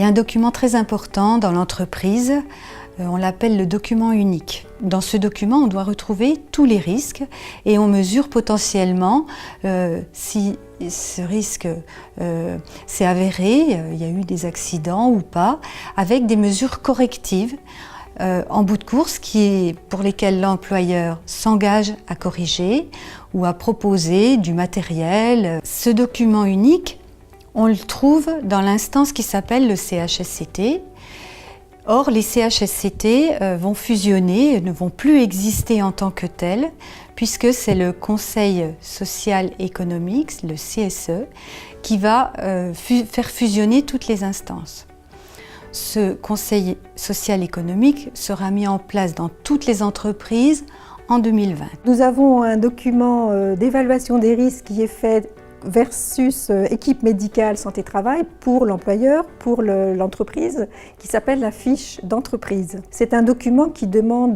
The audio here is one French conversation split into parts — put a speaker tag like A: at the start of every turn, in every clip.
A: y a un document très important dans l'entreprise, on l'appelle le document unique. Dans ce document, on doit retrouver tous les risques et on mesure potentiellement si ce risque s'est avéré, il y a eu des accidents ou pas, avec des mesures correctives en bout de course pour lesquelles l'employeur s'engage à corriger ou à proposer du matériel. Ce document unique, on le trouve dans l'instance qui s'appelle le CHSCT. Or, les CHSCT vont fusionner, ne vont plus exister en tant que tels, puisque c'est le Conseil social économique, le CSE, qui va faire fusionner toutes les instances. Ce Conseil social économique sera mis en place dans toutes les entreprises en 2020.
B: Nous avons un document d'évaluation des risques qui est fait versus équipe médicale santé-travail pour l'employeur, pour l'entreprise, qui s'appelle la fiche d'entreprise. C'est un document qui demande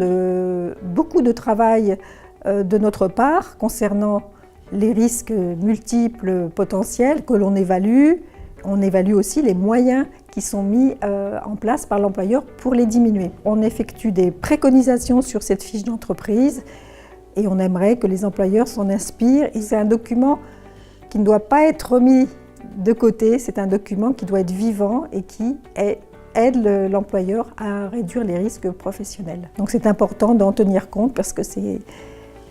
B: beaucoup de travail de notre part concernant les risques multiples potentiels que l'on évalue. On évalue aussi les moyens qui sont mis en place par l'employeur pour les diminuer. On effectue des préconisations sur cette fiche d'entreprise et on aimerait que les employeurs s'en inspirent. Et c'est un document qui ne doit pas être remis de côté, c'est un document qui doit être vivant et qui aide l'employeur à réduire les risques professionnels. Donc c'est important d'en tenir compte parce que c'est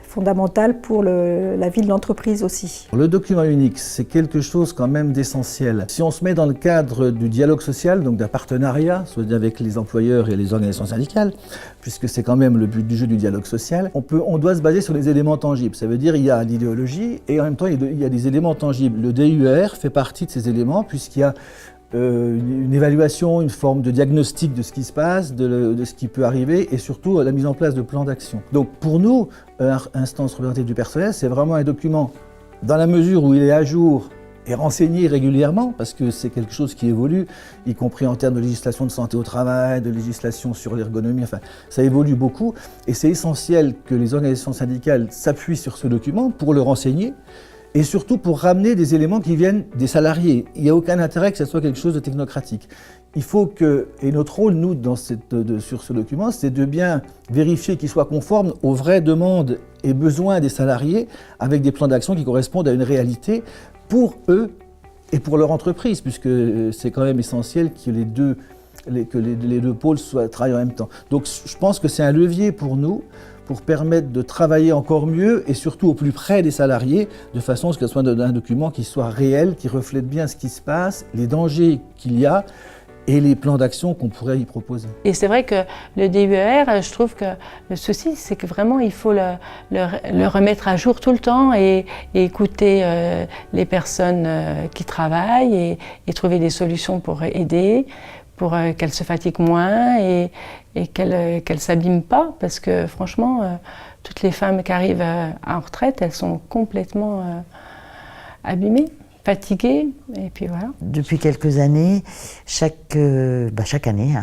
B: fondamental pour la vie de l'entreprise aussi.
C: Le document unique, c'est quelque chose quand même d'essentiel. Si on se met dans le cadre du dialogue social, donc d'un partenariat, soit avec les employeurs et les organisations syndicales, puisque c'est quand même le but du jeu du dialogue social, on doit se baser sur des éléments tangibles. Ça veut dire qu'il y a l'idéologie et en même temps il y a des éléments tangibles. Le DUER fait partie de ces éléments puisqu'il y a une évaluation, une forme de diagnostic de ce qui se passe, de ce qui peut arriver et surtout la mise en place de plans d'action. Donc pour nous, instance représentative du personnel, c'est vraiment un document dans la mesure où il est à jour et renseigné régulièrement, parce que c'est quelque chose qui évolue, y compris en termes de législation de santé au travail, de législation sur l'ergonomie, enfin ça évolue beaucoup et c'est essentiel que les organisations syndicales s'appuient sur ce document pour le renseigner et surtout pour ramener des éléments qui viennent des salariés. Il n'y a aucun intérêt que ce soit quelque chose de technocratique. Il faut que, et notre rôle, nous, sur ce document, c'est de bien vérifier qu'il soit conforme aux vraies demandes et besoins des salariés avec des plans d'action qui correspondent à une réalité pour eux et pour leur entreprise, puisque c'est quand même essentiel que les deux pôles travaillent en même temps. Donc je pense que c'est un levier pour nous, pour permettre de travailler encore mieux et surtout au plus près des salariés, de façon à ce que ce soit un document qui soit réel, qui reflète bien ce qui se passe, les dangers qu'il y a et les plans d'action qu'on pourrait y proposer.
D: Et c'est vrai que le DUER, je trouve que le souci, c'est que vraiment il faut le remettre à jour tout le temps et écouter les personnes qui travaillent et trouver des solutions pour aider, pour qu'elles se fatiguent moins et qu'elles ne s'abîment pas, parce que franchement, toutes les femmes qui arrivent en retraite, elles sont complètement abîmées, fatiguées, et puis voilà.
E: Depuis quelques années, chaque année,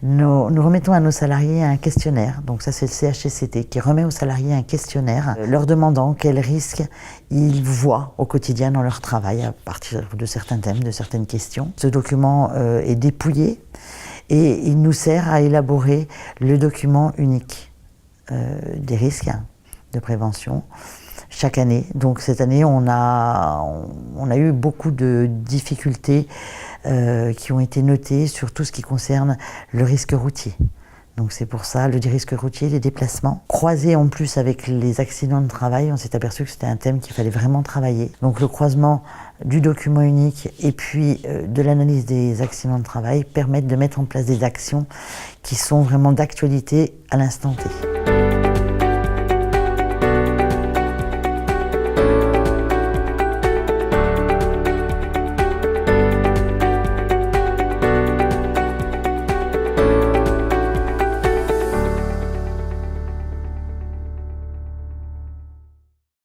E: nous remettons à nos salariés un questionnaire. Donc ça, c'est le CHSCT qui remet aux salariés un questionnaire leur demandant quels risques ils voient au quotidien dans leur travail à partir de certains thèmes, de certaines questions. Ce document est dépouillé et il nous sert à élaborer le document unique des risques de prévention chaque année. Donc cette année, on a eu beaucoup de difficultés qui ont été notées sur tout ce qui concerne le risque routier. Donc c'est pour ça, le risque routier, les déplacements. Croisé en plus avec les accidents de travail, on s'est aperçu que c'était un thème qu'il fallait vraiment travailler. Donc le croisement du document unique et puis de l'analyse des accidents de travail permettent de mettre en place des actions qui sont vraiment d'actualité à l'instant T.